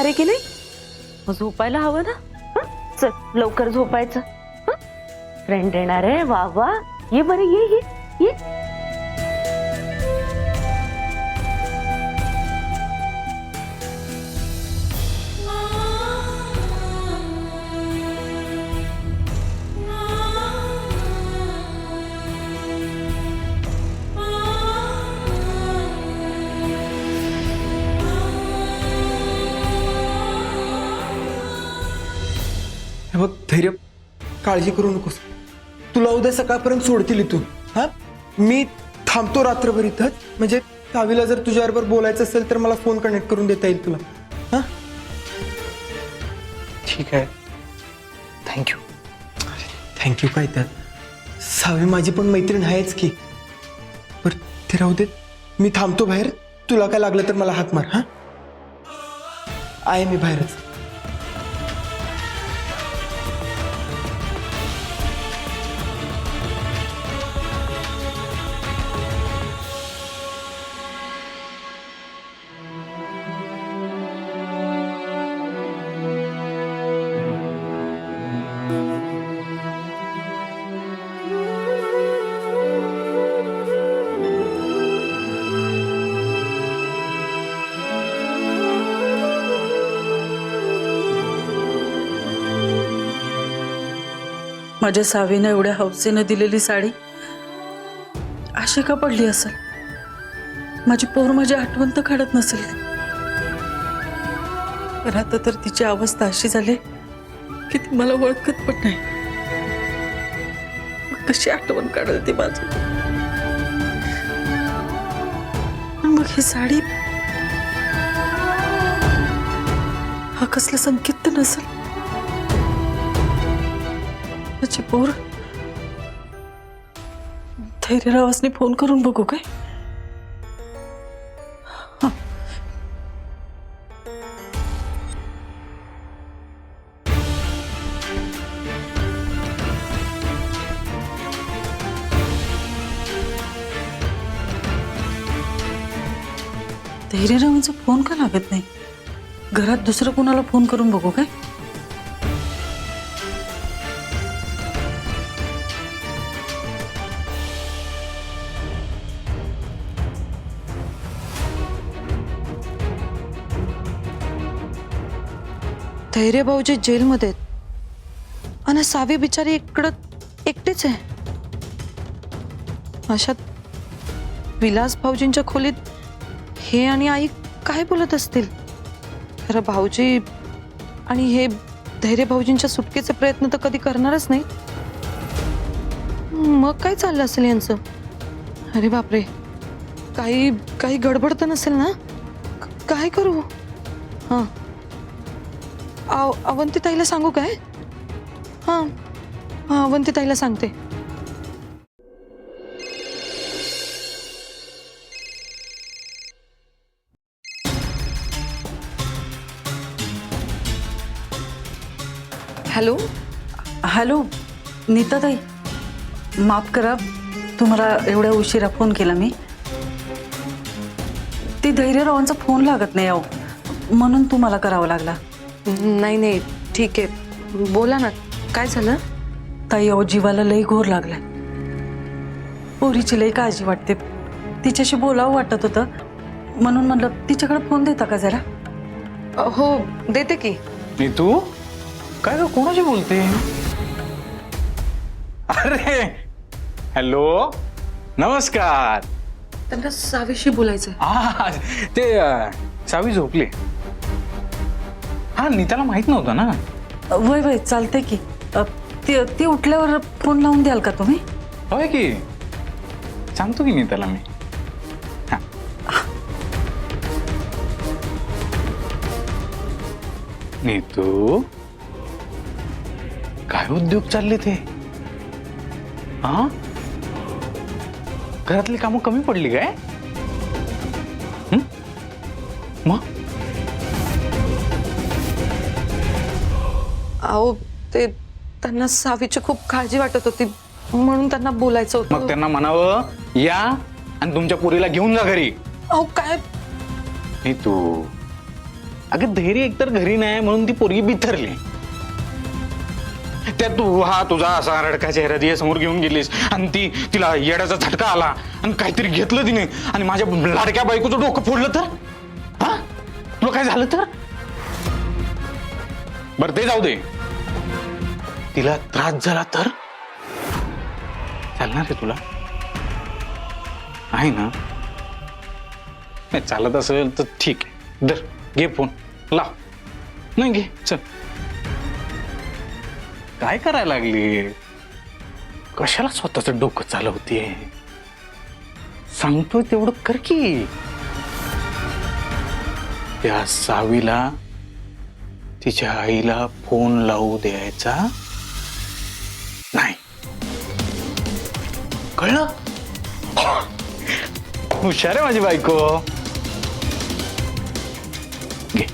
अरे की नाही मग झोपायला हवं ना. चल लवकर झोपायचं. फ्रेंड येणार आहे. वा वा ये बरं ये. बघ धैर्य, काळजी करू नकोस. तुला उद्या सकाळपर्यंत सोडतील इथून. हा मी थांबतो रात्रभर इथंच. म्हणजे सावीला जर तुझ्याबरोबर बोलायचं असेल तर मला फोन कनेक्ट करून देता येईल तुला. हा ठीक आहे, थँक्यू. थँक्यू काय त्यात. सावी माझी पण मैत्रीण आहेच की. बरं ते राहू देत, मी थांबतो बाहेर. तुला काय लागलं तर मला हाक मार. हा आहे मी बाहेरच. माझ्या सावीनं एवढ्या हौसेनं दिलेली साडी अशी का पडली असेल? माझी पोर माझी आठवण तर काढत नसेल. पण आता तर तिची अवस्था अशी झाली की ती मला ओळखत पण नाही. मग कशी आठवण काढेल ती माझी? मग ही साडी हा कसलं संकेत तर नसेल? माझी पोर धैर्यरावासने फोन करून बघू काय? धैर्यरावांचा फोन का लागत नाही? घरात दुसरं कोणाला फोन करून बघू काय? धैर्य भाऊजी जेलमध्ये आहेत आणि सावी बिचारी इकडं एकटीच आहे. अशात विलास भाऊजींच्या खोलीत हे आणि आई काय बोलत असतील? खरं भाऊजी आणि हे धैर्य भाऊजींच्या सुटकेचे प्रयत्न तर कधी करणारच नाही. मग काय चाललं असेल यांचं? अरे बापरे, काही काही गडबड तर नसेल ना? काय करू? हां अवंतीताईला सांगू काय? हां हां अवंतीताईला सांगते. हॅलो हॅलो नीताताई, माफ करा तुम्हाला एवढ्या उशिरा फोन केला मी. ती धैर्यरावांचा फोन लागत नाही अहो, म्हणून तुम्हाला करावा लागला. नाही नाही ठीक आहे, बोला ना काय झालं? ताई अहो जीवाला लई घोर लागलाय. पोरीची लई काळजी वाटते. तिच्याशी बोलावं वाटत होतं म्हणून म्हणलं तिच्याकडे फोन देता का जरा? हो देते की. नीतू काय ग, कोणाशी बोलते? अरे हॅलो नमस्कार. त्यांना सावीशी बोलायचं. ते सावी झोपले. हा नीताला माहित नव्हतं ना. वय वय चालते की. ती उठल्यावर फोन लावून द्याल का तुम्ही? होय की, सांगतो की नीताला मी. नीतू काय उद्योग चालले ते? हा घरातली कामं कमी पडली काय? मग अहो ते त्यांना सावीची खूप काळजी वाटत होती म्हणून त्यांना बोलायचं होतं. मग त्यांना म्हणावं या आणि तुमच्या पोरीला घेऊन जा घरी. अहो काय नीतू अगं धैर्य एकतर घरी नाही म्हणून ती पोरगी बिथरली. त्यात तू हा तुझा असा रडका चेहरा तिच्या समोर घेऊन गेलीस आणि तिला येड्याचा झटका आला आणि काहीतरी घेतलं तिने आणि माझ्या लाडक्या बायकोचं डोकं फोडलं तर? हा तुला काय झालं तर? बरं ते जाऊ दे, तिला त्रास झाला तर चालणार आहे तुला? आहे ना? नाही चालत असेल तर ठीक आहे, धर घे फोन लाव. नाही घे चल. काय करायला लागली? कशाला स्वतःच डोकं चालवते? सांगतोय तेवढं कर की. त्या सावीला तिच्या आईला फोन लावू द्यायचा नाही, कळलं? हुशार आहे माझी बायको. घे.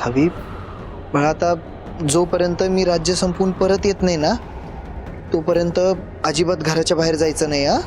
सावी बाळा, आता जोपर्यंत मी राज्य संपवून परत येत नाही ना तोपर्यंत अजिबात घराच्या बाहेर जायचं नाही हा.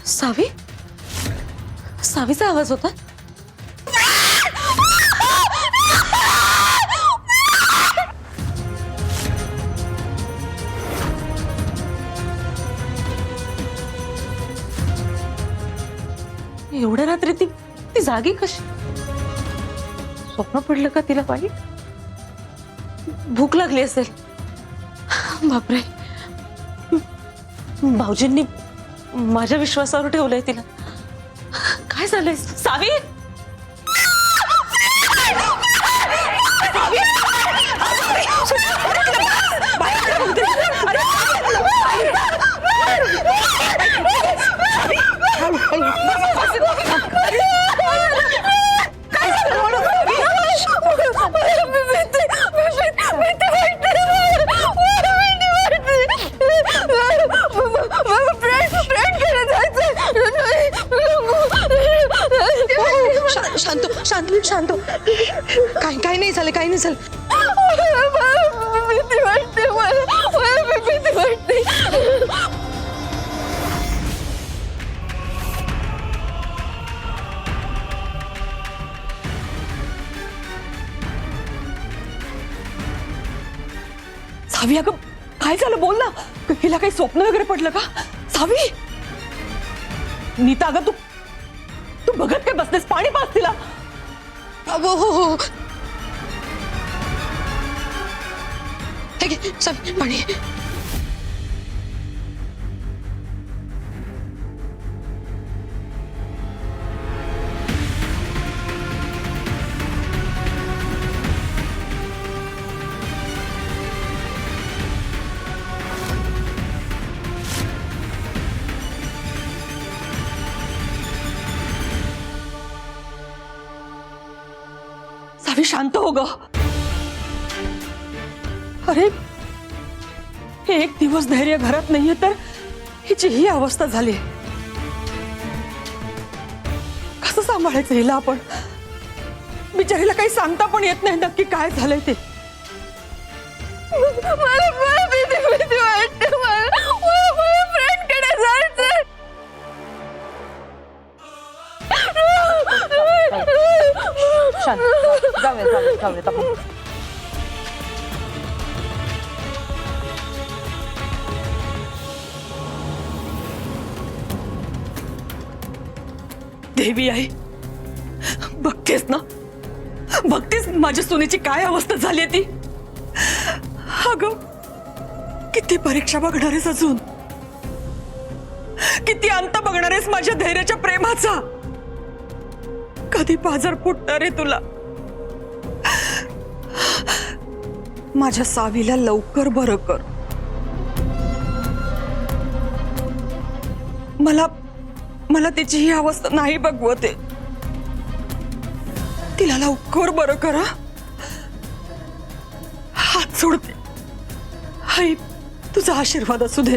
सावी सावीचा आवाज होता. एवढ्या रात्री ती ती जागी कशी? स्वप्न पडलं का तिला वाईट? भूक लागली असेल. बापरे, भाऊजींनी माझ्या विश्वासावर ठेवलंय तिला. काय झालंय सावी? शांत शांत शांत. काही नाही झालं, काही नाही झालं. भीती वाटते मला, भीती वाटते. सावी अगं काय झालं बोल ना. हिला काही स्वप्न वगैरे पडलं का सावी? नीता अगं तू तू बघत काय बसतेस? पाणी पास तिला. हो हो हो ठीक आहे सावी पाणी. सावी शांत हो ग. अरे एक दिवस धैर्य घरात नाहीये तर हिची ही अवस्था झाली. कसं सांभाळायचं हिला आपण? बिचारीला काही सांगता पण येत नाही नक्की काय झालंय ते. मला भीती वाटते. मला फ्रेंडकडे जायचंय. जाऊया आपण. देवी आई बघतेस ना, बघतेस माझ्या सोनीची काय अवस्था झाली ती. अगं किती परीक्षा बघणार आहेस अजून? किती अंत बघणार आहेस माझ्या धैर्याच्या प्रेमाचा? कधी पाझर फुटणार आहे तुला? माझ्या सावीला लवकर बरं कर. मला तिची ही अवस्था नाही बघवते. तिला लवकर बरं करा. हात सोडते. आई तुझा आशीर्वाद असू दे.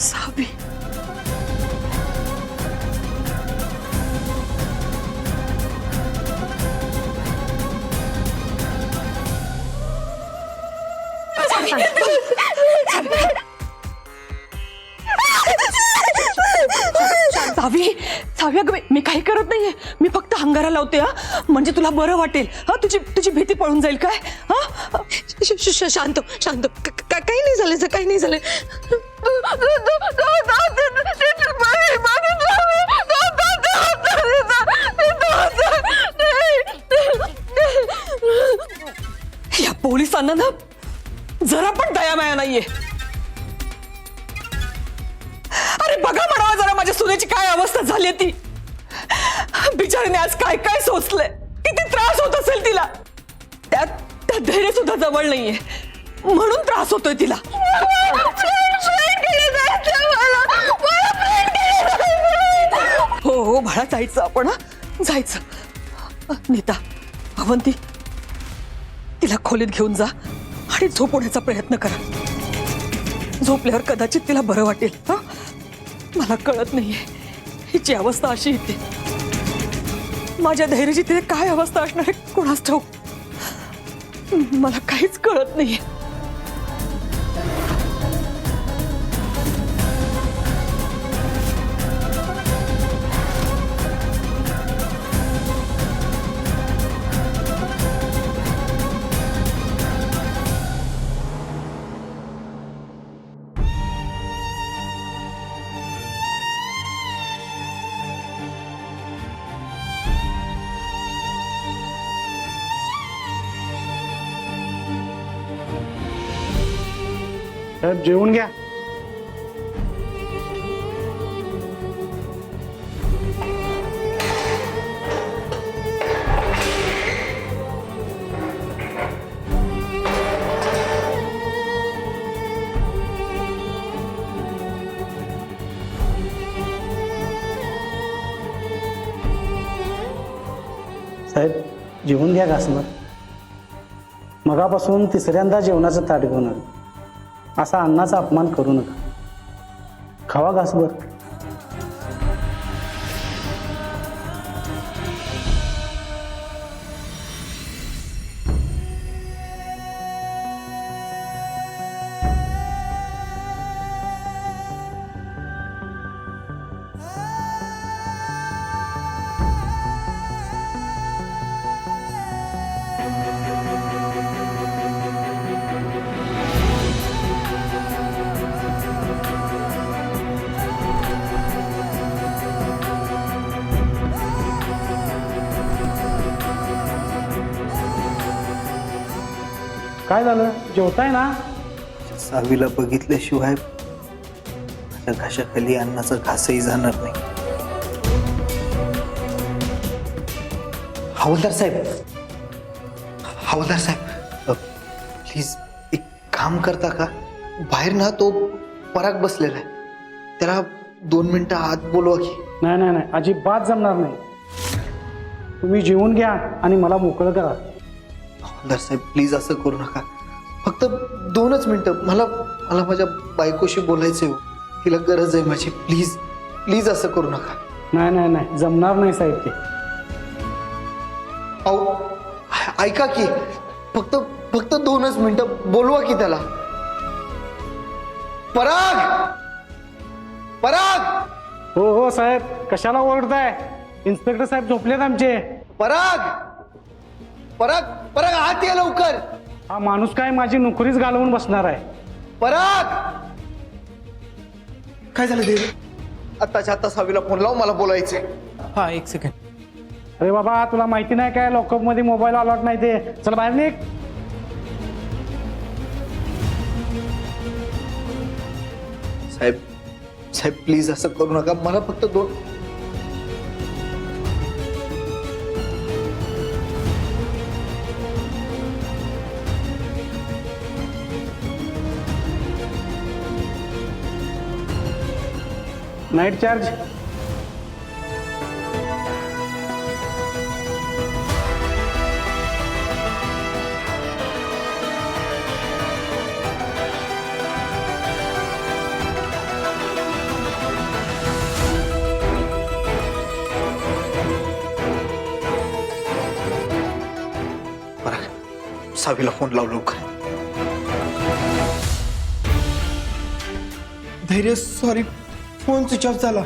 सावी सावी सावी अगं मी काही करत नाहीये. मी फक्त अंगारा लावते. हा म्हणजे तुला बरं वाटेल. हा तुझी भीती पळून जाईल काय? हा शांत शांत. काही नाही झालं, काही नाही झालं. या पोलिसांना ना जरा पण दयामाया नाहीये. अरे बघा म्हणावा जरा माझ्या सुनेची काय अवस्था झाली ती. बिचारीने आज काय काय सोचलंय. किती त्रास होत असेल तिला. त्यात धैर्य सुद्धा जवळ नाहीये म्हणून त्रास होतोय तिला. हो हो बाळा जायचं आपण. जायचं. नीता अवंती तिला खोलीत घेऊन जा आणि झोपवण्याचा प्रयत्न करा. झोपल्यावर कदाचित तिला बरं वाटेल. हा मला कळत नाहीये हिची अवस्था अशी येते. माझ्या धैर्याची तिथे काय अवस्था असणार आहे कोणास ठाऊक. मला काहीच कळत नाहीये. साहेब जेवून घ्या. साहेब जेवून घ्या घासणार. मगापासून तिसऱ्यांदा जेवणाचं ताट घेऊन आलो. असा अन्नाचा अपमान करू नका. खावा घासभर. काय झालं? जेवताय ना? सावीला बघितल्याशिवाय माझ्या घशाखाली अन्नाचा घासही जाणार नाही. हवालदार साहेब, हवालदार साहेब, प्लीज एक काम करता का? बाहेर ना तो पराग बसलेला आहे, त्याला 2 मिनिटं आत बोलवा की. नाही नाही नाही, अजिबात जमणार नाही. तुम्ही जेवून घ्या आणि मला मोकळं करा. हवालदार साहेब प्लीज असं करू नका. फक्त 2च मिनिटं. मला माझ्या बायकोशी बोलायचंय हो. तिला गरज आहे माझी. प्लीज प्लीज असं करू नका. नाही नाही नाही, जमणार नाही साहेब ते. अहो ऐका की, फक्त 2च मिनिटं बोलवा की त्याला. पराग, पराग, हो हो साहेब, कशाला ओरडताय? इन्स्पेक्टर साहेब झोपलेत आमचे. पराग, पराग, पराग आत ये लवकर. हा माणूस काय माझी नोकरीच घालवून बसणार आहे. पराग, काय झालं देव? आत्ताच्या आता सावीला फोन लाव, मला बोलायचंय. हा 1 सेकंड. अरे बाबा, तुला माहिती नाही काय लॉकअप मध्ये मोबाईल अलॉट नाही ते. चल बाहेर निघ. साहेब, साहेब प्लीज असं करू नका. मला फक्त 2. Night charge. पराग, सावीला फोन लाव लवकर. धैर्य सॉरी, फोन स्विच ऑफ झाला.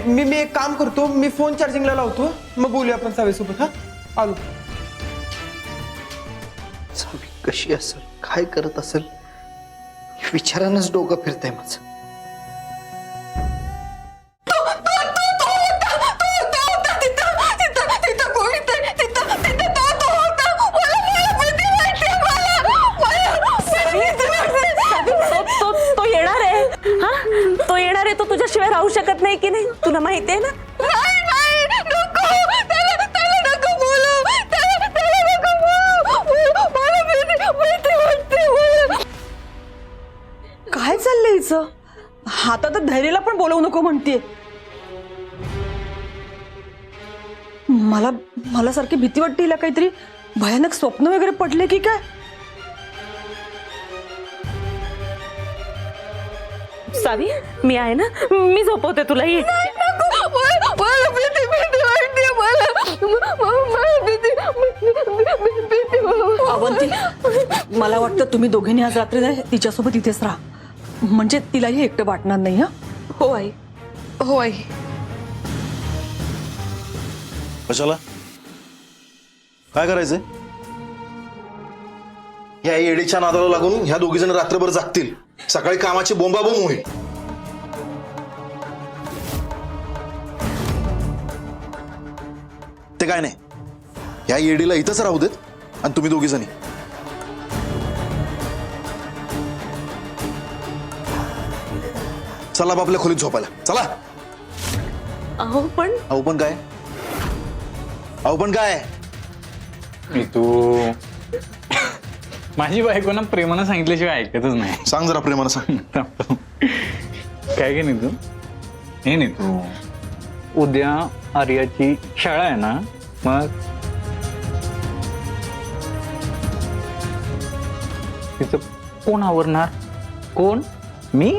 मी एक काम करतो, मी फोन चार्जिंगला लावतो, मग बोलूया आपण सावेसोबत. हा आलो. सावी कशी असेल, काय करत असेल, विचारानच डोकं फिरतंय माझं. तो येणार आहे. हा, तो येणार आहे. तो तुझ्याशिवाय राहू शकत नाही की नाही, तुला माहिती आहे ना. काय चाललंय हिचं? हातात धैर्याला पण बोलवू नको म्हणतीये. मला सारखी भीती वाटते. हिला काहीतरी भयानक स्वप्न वगैरे पडले की काय? सावी, मी आहे ना, मी झोपवते तुला. ये. अवंती, मला वाटतं तुम्ही दोघींनी आज रात्री ना तिच्यासोबत इथेच राहा, म्हणजे तिलाही एकटं वाटणार नाही. हा हो आई. हो आई. कशाला? काय करायचंय? ह्या येडीच्या नादाला लागून ह्या दोघी जण रात्रभर जागतील. सकाळी कामाची बोंबाबोंब होईल. ते काय नाही, ह्या येडीला इथंच राहू देत आणि तुम्ही दोघी जणी चला आपल्या खोलीत झोपायला चला. अहो पण अहो पण काय, अहो पण काय, मी तू माझी बायको ना प्रेमानं सांगितल्याशिवाय ऐकतच नाही. सांग जरा प्रेमानं सांग. काय काय नाही तू, हे नाही तू, उद्या आर्याची शाळा आहे ना, मग तिचं कोण आवरणार? कोण? मी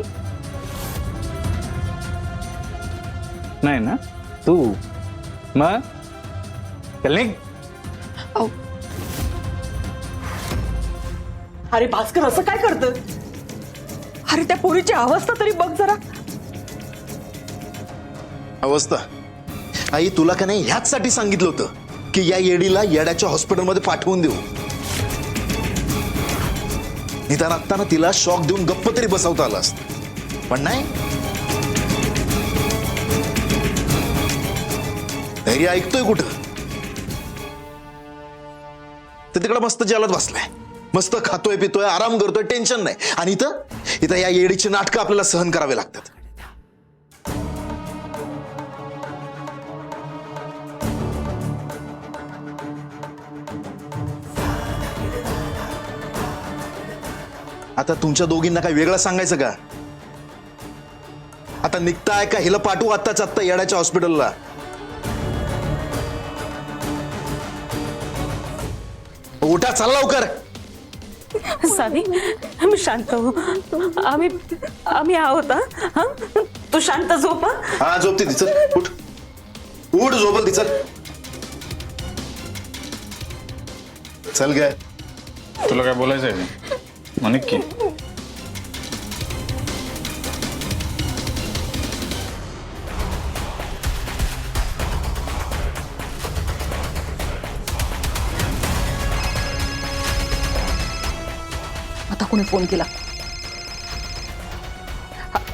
नाही ना, तू. मग चल निघ. अरे भास्कर असं काय करतं? अरे त्या पोरीची अवस्था तरी बघ जरा. अवस्था आई, तुला का नाही ह्याचसाठी सांगितलं होतं की या येडीला येड्याच्या हॉस्पिटलमध्ये पाठवून देऊ. निदान आत्ता ना तिला शॉक देऊन गप्प तरी बसवता आला असत, पण नाही. धैर्य ऐकतोय कुठं? तर तिकडे मस्त जेलत बसलाय, मस्त खातोय पितोय आराम करतोय, टेन्शन नाही. आणि इथं या येडीची नाटकं आपल्याला सहन करावे लागतात. आता तुमच्या दोघींना काय वेगळं सांगायचं का? आता निघताय का हिला पाठवू आत्ताच आत्ता येड्याच्या हॉस्पिटलला? उठा, चला लवकर. सावी शांत हो, आम्ही आहोत. हा तू शांत झोप. हा झोपते ती, चल उठ उठ, झोपल ती, चल चल गे. तुला काय बोलायचं आहे म्हणे की? आता कोणी फोन केला?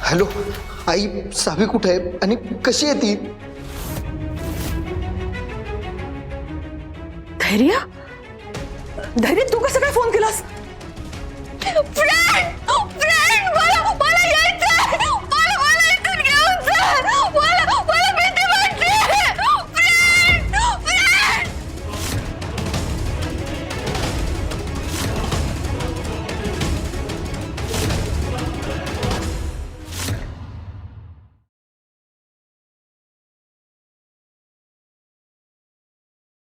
हॅलो आई, सावी कुठे आहे आणि कशी आहे ती? धैर्य, धैर्य तू कसं काय फोन केलास? फ्रेंड